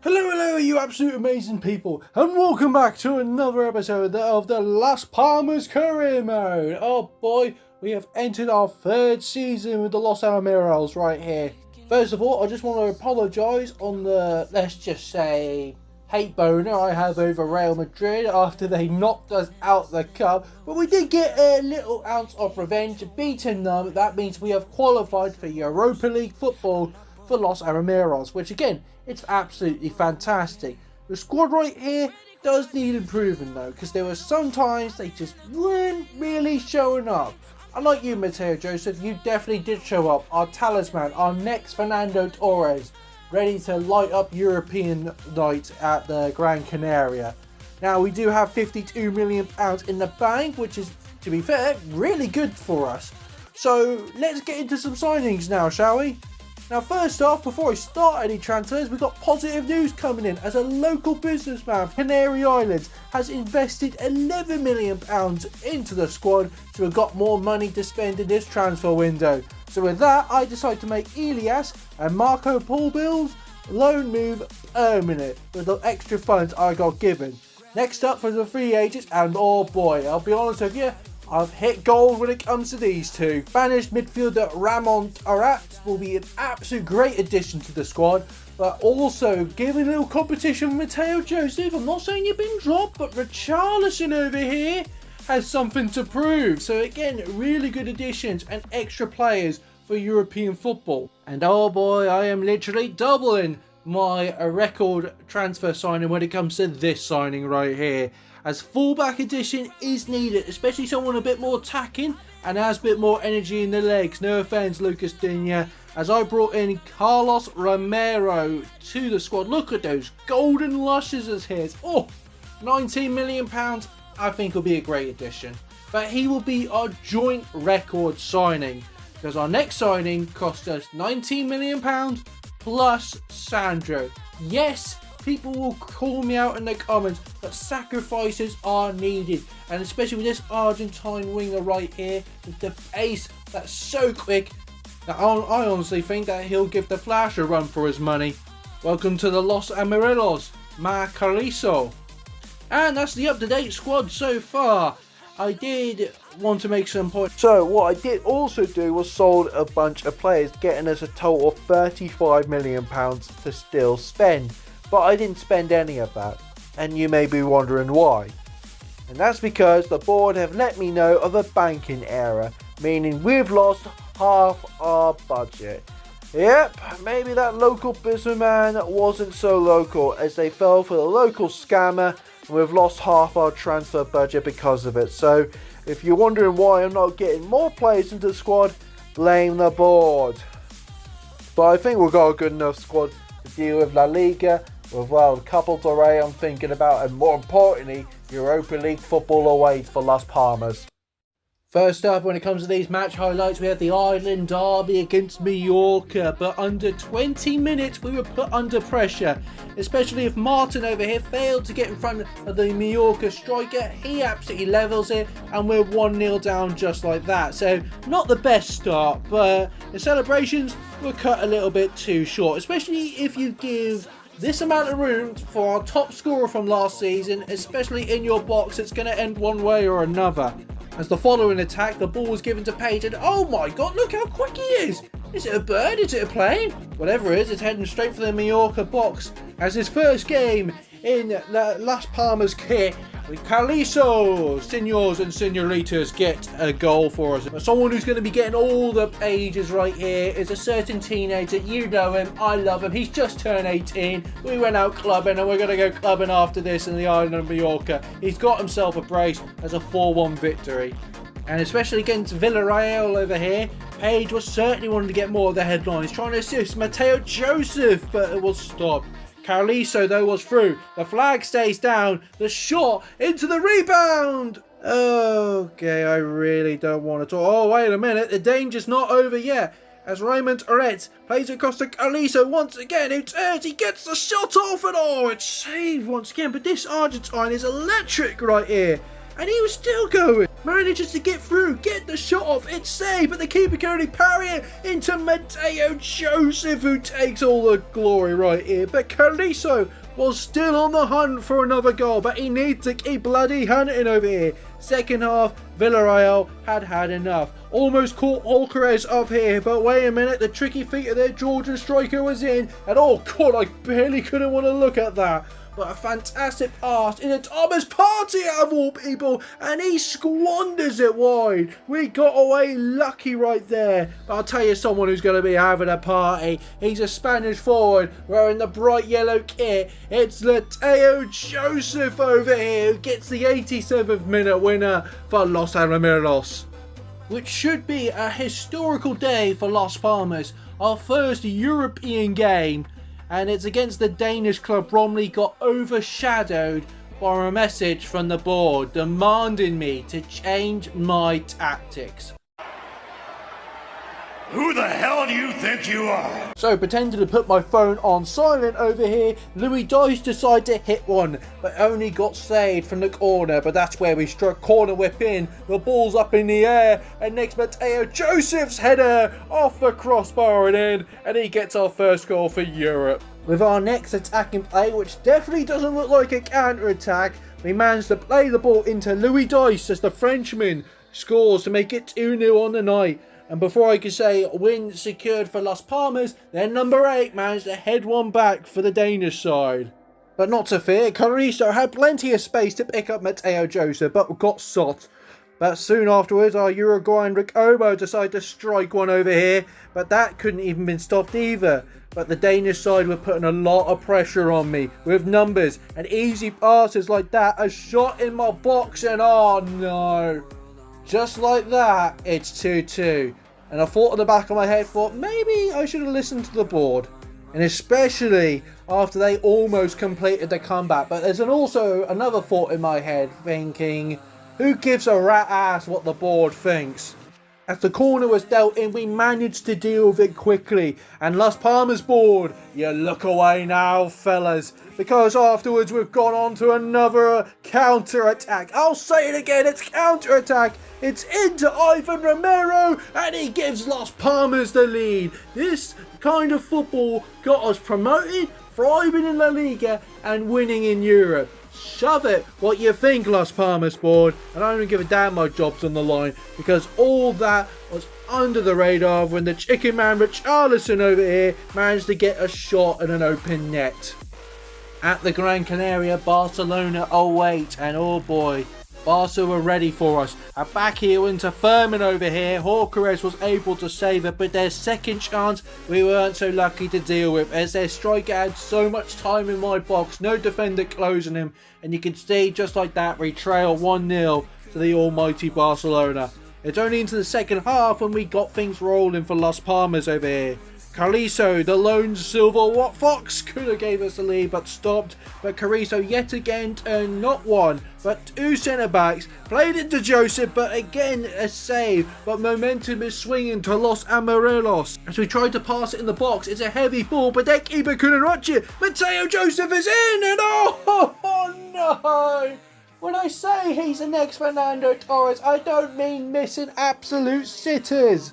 Hello, you absolute amazing people, and welcome back to another episode of the Las Palmas career mode. Oh boy, we have entered our third season with the Los Amarillos right here. First of all, I just want to apologise on the, let's just say, hate boner I have over Real Madrid after they knocked us out the cup. But we did get a little ounce of revenge, beating them. That means we have qualified for Europa League football for Los Amarillos, which again, it's absolutely fantastic. The squad right here does need improving though, because there were some times they just weren't really showing up. Unlike you, Mateo Joseph, you definitely did show up. Our talisman, our next Fernando Torres, ready to light up European night at the Gran Canaria. Now we do have £52 million in the bank, which is, to be fair, really good for us. So let's get into some signings now, shall we? Now first off, before I start any transfers, we've got positive news coming in as a local businessman from Canary Islands has invested £11 million into the squad, so we've got more money to spend in this transfer window. So with that, I decided to make Elias and Marco Paulbill's loan move permanent with the extra funds I got given. Next up for the free agents, and oh boy, I'll be honest with you, I've hit gold when it comes to these two. Spanish midfielder Ramon Arats will be an absolute great addition to the squad, but also giving a little competition with Mateo Joseph. I'm not saying you've been dropped, but Richarlison over here has something to prove. So again, really good additions and extra players for European football. And oh boy, I am literally doubling my record transfer signing when it comes to this signing right here, as fullback addition is needed, especially someone a bit more attacking and has a bit more energy in the legs. No offense, Lucas Digne, as I brought in Carlos Romero to the squad. Look at those golden lushes as his. Oh, £19 million, I think will be a great addition. But he will be our joint record signing, because our next signing cost us £19 million plus Sandro. Yes, people will call me out in the comments, but sacrifices are needed. And especially with this Argentine winger right here, with the pace that's so quick, that I honestly think that he'll give the Flash a run for his money. Welcome to the Los Amarillos, Carrizo. And that's the up-to-date squad so far. I did want to make some points. So what I did also do was sold a bunch of players, getting us a total of £35 million to still spend. But I didn't spend any of that, and you may be wondering why. And that's because the board have let me know of a banking error, meaning we've lost half our budget. Yep, maybe that local businessman wasn't so local, as they fell for the local scammer, and we've lost half our transfer budget because of it. So if you're wondering why I'm not getting more players into the squad, blame the board. But I think we've got a good enough squad to deal with La Liga, with, well, Copa del Rey I'm thinking about, and more importantly, Europa League football awaits for Las Palmas. First up, when it comes to these match highlights, we have the Island Derby against Mallorca, but under 20 minutes we were put under pressure, especially if Martin over here failed to get in front of the Mallorca striker. He absolutely levels it, and we're 1-0 down just like that. So not the best start, but the celebrations were cut a little bit too short, especially if you give this amount of room for our top scorer from last season, especially in your box. It's going to end one way or another. As the following attack, the ball was given to Page, and oh my god, look how quick he is! Is it a bird? Is it a plane? Whatever it is, it's heading straight for the Mallorca box. As his first game in the Las Palmas kit, Carlizo, senors and senoritas, get a goal for us. But someone who's going to be getting all the pages right here is a certain teenager. You know him, I love him. He's just turned 18. We went out clubbing, and we're going to go clubbing after this in the island of Mallorca. He's got himself a brace as a 4-1 victory. And especially against Villarreal over here, Page was certainly wanting to get more of the headlines, trying to assist Mateo Joseph, but it was stopped. Carlizo though was through. The flag stays down. The shot into the rebound. Okay, I really don't want to talk. Oh, wait a minute. The danger's not over yet. As Raymond Aretz plays across to Carlizo once again. Who turns. He gets the shot off, and oh, it's saved once again. But this Argentine is electric right here. And he was still going. manages to get through, get the shot off, it's saved, but the keeper can only parry it into Mateo Joseph, who takes all the glory right here. But Carrizo was still on the hunt for another goal, but he needs to keep bloody hunting over here. Second half, Villarreal had enough. Almost caught Alcaraz off here, but wait a minute, the tricky feet of their Georgian striker was in, and oh god, I barely couldn't want to look at that. But a fantastic pass into Thomas Partey out of all people, and he squanders it wide. We got away lucky right there. But I'll tell you someone who's going to be having a party. He's a Spanish forward wearing the bright yellow kit. It's Mateo Joseph over here, who gets the 87th minute winner for Los Amarillos. Which should be a historical day for Las Palmas, our first European game. And it's against the Danish club. Bromley got overshadowed by a message from the board demanding me to change my tactics. Who the hell do you think you are? So, pretending to put my phone on silent over here, Louis Dice decided to hit one, but only got saved from the corner. But that's where we struck corner whip in. The ball's up in the air, and next Mateo Joseph's header off the crossbar and in, and he gets our first goal for Europe. With our next attacking play, which definitely doesn't look like a counter-attack, we managed to play the ball into Louis Dice as the Frenchman scores to make it 2-0 on the night. And before I could say win secured for Las Palmas, then number 8 managed to head one back for the Danish side. But not to fear, Carrizo had plenty of space to pick up Mateo Joseph, but got shot. But soon afterwards, our Uruguayan Ricobo decided to strike one over here, but that couldn't even been stopped either. But the Danish side were putting a lot of pressure on me with numbers and easy passes like that. A shot in my box and oh no. Just like that, it's 2-2. And I thought in the back of my head, maybe I should have listened to the board. And especially after they almost completed the comeback. But there's also another thought in my head thinking, who gives a rat ass what the board thinks? As the corner was dealt in, we managed to deal with it quickly. And Las Palmas board, you look away now, fellas. Because afterwards we've gone on to another counter-attack. I'll say it again, it's counter-attack. It's into Ivan Romero, and he gives Las Palmas the lead. This kind of football got us promoted, thriving in La Liga, and winning in Europe. Shove it, what you think, Las Palmas board. And I don't give a damn my job's on the line, because all that was under the radar when the chicken man Richarlison over here managed to get a shot at an open net. At the Gran Canaria, Barcelona await, and oh boy, Barca were ready for us. A back heel into Furman over here. Alcaraz was able to save it, but their second chance we weren't so lucky to deal with, as their striker had so much time in my box, no defender closing him, and you can see just like that we trail 1-0 to the almighty Barcelona. It's only into the second half when we got things rolling for Las Palmas over here. Carrizo, the lone silver fox, could have gave us the lead but stopped. But Carrizo yet again turned not one but two centre-backs. Played into Joseph, but again a save. But momentum is swinging to Los Amarillos. As we tried to pass it in the box, it's a heavy ball, but their keeper couldn't watch it. Mateo Joseph is in, and oh no! When I say he's the next Fernando Torres, I don't mean missing absolute sitters.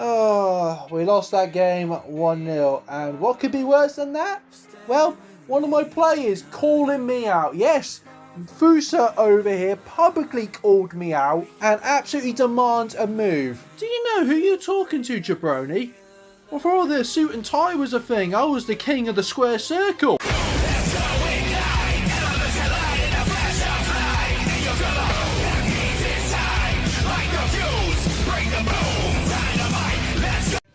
Oh, we lost that game 1-0, and what could be worse than that? Well, one of my players calling me out. Yes, Fusa over here publicly called me out and absolutely demands a move. Do you know who you're talking to, jabroni? Before the suit and tie was a thing, I was the king of the square circle.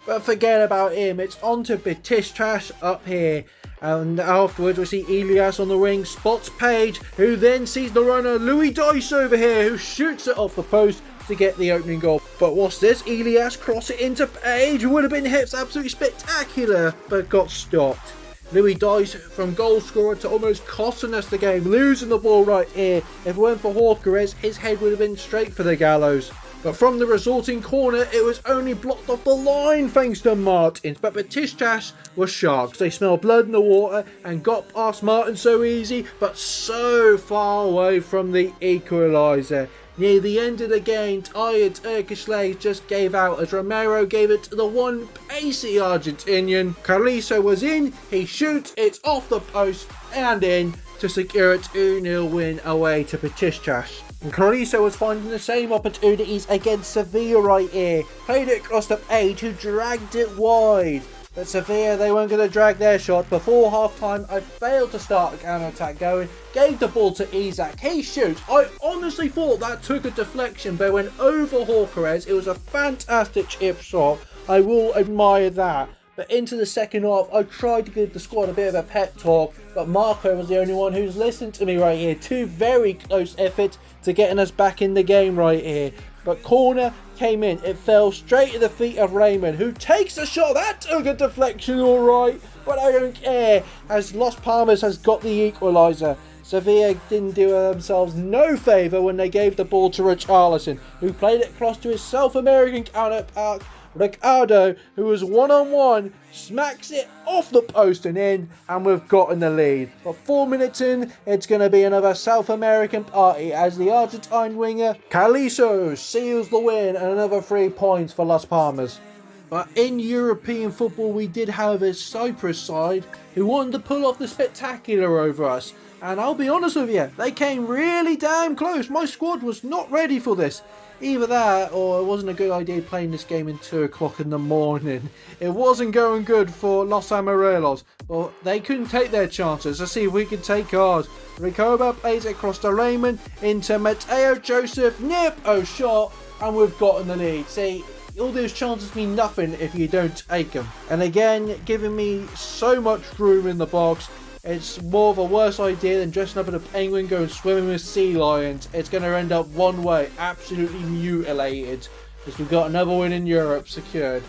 But forget about him, it's on to Batishtas up here. And afterwards we see Elias on the wing, spots Page, who then sees the runner Louis Dice over here, who shoots it off the post to get the opening goal. But what's this? Elias cross it into Page, who would have been hit absolutely spectacular, but got stopped. Louis Dice from goal scorer to almost costing us the game, losing the ball right here. If it weren't for Alcaraz, his head would have been straight for the gallows. But from the resulting corner, it was only blocked off the line thanks to Martins. But Batishtas were sharks. They smelled blood in the water and got past Martin so easy, but so far away from the equaliser. Near the end of the game, tired Turkish legs just gave out as Romero gave it to the one pacey Argentinian. Carrizo was in, he shoots, it's off the post and in to secure a 2-0 win away to Besiktas. And Carrizo was finding the same opportunities against Sevilla right here. Played it across the page, who dragged it wide. But Sevilla, they weren't going to drag their shot. Before half-time, I failed to start the counter-attack going. Gave the ball to Isak. He shoots. I honestly thought that took a deflection, but went over Jorquez. It was a fantastic chip shot. I will admire that. But into the second half, I tried to give the squad a bit of a pep talk, but Marco was the only one who's listened to me right here. Two very close efforts to getting us back in the game right here. But corner came in. It fell straight at the feet of Raymond, who takes a shot. That took a deflection, all right. But I don't care, as Las Palmas has got the equaliser. Sevilla didn't do themselves no favour when they gave the ball to Richarlison, who played it across to his South American counterpart, Ricardo, who was one-on-one, smacks it off the post and in, and we've gotten the lead. But 4 minutes in, it's going to be another South American party as the Argentine winger Carrizo seals the win and another 3 points for Las Palmas. But in European football, we did have a Cyprus side who wanted to pull off the spectacular over us. And I'll be honest with you, they came really damn close. My squad was not ready for this. Either that, or it wasn't a good idea playing this game in 2 o'clock in the morning. It wasn't going good for Los Amarillos, but they couldn't take their chances. Let's see if we can take ours. Ricoba plays it across to Raymond, into Mateo Joseph, near post shot, and we've gotten the lead. See, all those chances mean nothing if you don't take them. And again, giving me so much room in the box. It's more of a worse idea than dressing up as a penguin going swimming with sea lions. It's going to end up one way, absolutely mutilated, because we've got another win in Europe secured.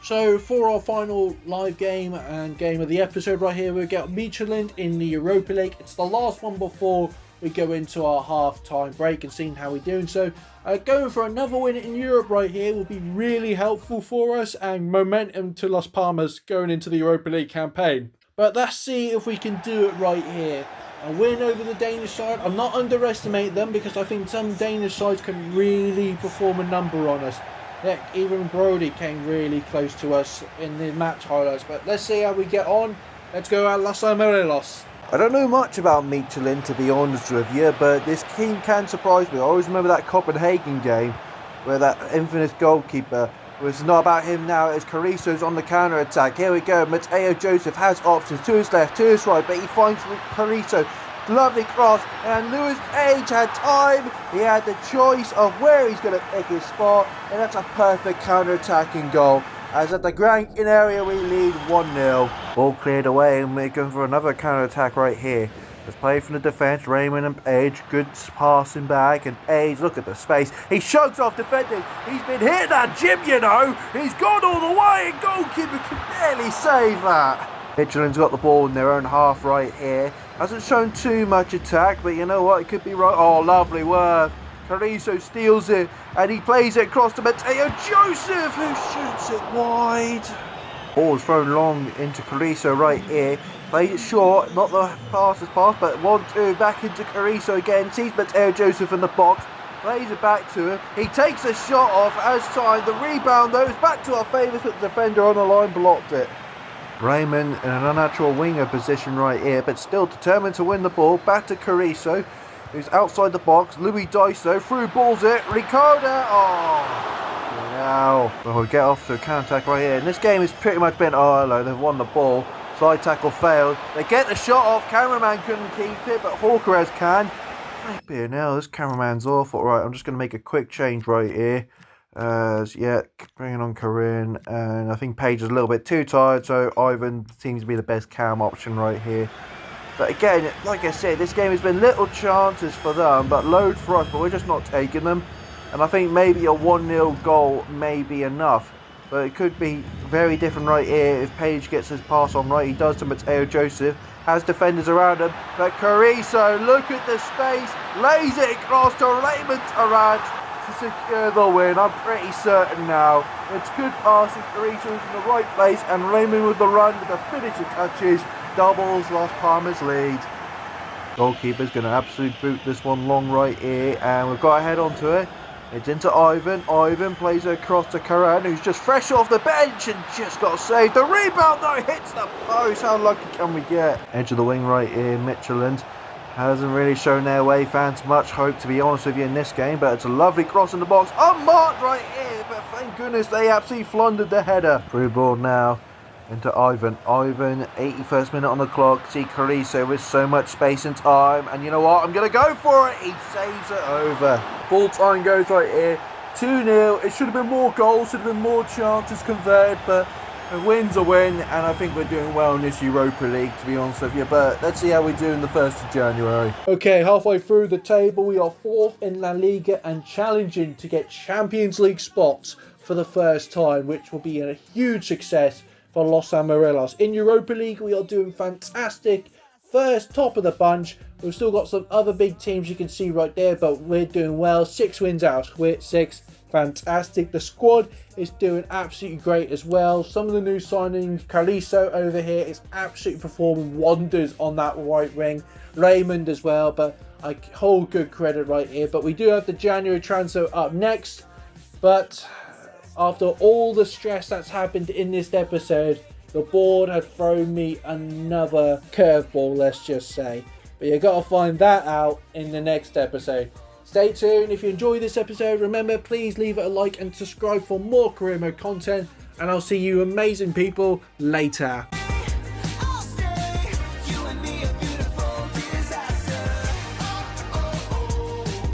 So for our final live game and game of the episode right here, we've got Michelin in the Europa League. It's the last one before we go into our half-time break and seeing how we're doing. So going for another win in Europe right here will be really helpful for us and momentum to Las Palmas going into the Europa League campaign. But let's see if we can do it right here. A win over the Danish side. I'm not underestimating them because I think some Danish sides can really perform a number on us. Heck, even Brody came really close to us in the match highlights. But let's see how we get on. Let's go at Los Amarillos. I don't know much about Michelin, to be honest with you, but this team can surprise me. I always remember that Copenhagen game where that infamous goalkeeper. It's not about him now, as Carrizo's on the counter-attack. Here we go, Mateo Joseph has options to his left, to his right, but he finds Carrizo. Lovely cross, and Lewis Page had time. He had the choice of where he's going to pick his spot, and that's a perfect counter-attacking goal. As at the Gran Canaria, we lead 1-0. Ball cleared away, and we're going for another counter-attack right here. Let's play from the defence, Raymond and Page, good passing back, and Page, look at the space, he shrugs off defenders, he's been hitting that gym, you know, he's gone all the way, and goalkeeper can barely save that. Michelin's got the ball in their own half right here, hasn't shown too much attack, but you know what, it could be right, oh lovely work. Carrizo steals it, and he plays it across to Mateo Joseph, who shoots it wide. Ball is thrown long into Carrizo right here. Plays it short, not the fastest pass, but 1-2 back into Carrizo again. Sees Mateo Joseph in the box. Plays it back to him. He takes a shot off as time. The rebound though is back to our favourites, but the defender on the line blocked it. Raymond in an unnatural winger position right here, but still determined to win the ball. Back to Carrizo, who's outside the box. Louis Daiso through balls it. Ricardo. Oh. Now we'll get off to a counter-attack right here. And this game has pretty much been, oh hello, they've won the ball. Side tackle failed. They get the shot off. Cameraman couldn't keep it, but Jorquez can. Flipping hell, this cameraman's awful. Right, I'm just going to make a quick change right here. Yeah, bringing on Corinne. And I think Paige is a little bit too tired, so Ivan seems to be the best cam option right here. But again, like I said, this game has been little chances for them, but loads for us, but we're just not taking them. And I think maybe a 1-0 goal may be enough. But it could be very different right here if Page gets his pass on right. He does to Mateo Joseph. Has defenders around him. But Carrizo, look at the space. Lays it across to Raymond to secure the win. I'm pretty certain now. It's good passing. Carrizo's in the right place. And Raymond with the run with the finishing touches. Doubles Las Palmas lead. Goalkeeper's going to absolutely boot this one long right here, and we've got to head onto it. It's into Ivan. Ivan plays it across to Karan, who's just fresh off the bench and just got saved. The rebound though hits the post. How lucky can we get? Edge of the wing right here, Mitchelland. Hasn't really shown their way fans much hope, to be honest with you, in this game, but it's a lovely cross in the box. Unmarked right here, but thank goodness they absolutely floundered the header. Through ball now into Ivan. Ivan, 81st minute on the clock. See Carrizo with so much space and time, and you know what? I'm going to go for it. He saves it over. Full time goes right here. 2-0. It should have been more goals, should have been more chances converted, but a win's a win, and I think we're doing well in this Europa League, to be honest with you. But let's see how we do in the 1st of January. Okay, halfway through the table, we are 4th in La Liga and challenging to get Champions League spots for the first time, which will be a huge success for Los Amarillos. In Europa League, we are doing fantastic. First, top of the bunch. We've still got some other big teams you can see right there, but we're doing well. 6 wins out. We're 6. Fantastic. The squad is doing absolutely great as well. Some of the new signings, Carrizo over here is absolutely performing wonders on that right wing. Raymond as well, but I hold good credit right here. But we do have the January transfer up next. But after all the stress that's happened in this episode, the board have thrown me another curveball, let's just say. But you got to find that out in the next episode. Stay tuned. If you enjoyed this episode, remember, please leave it a like and subscribe for more career mode content. And I'll see you amazing people later.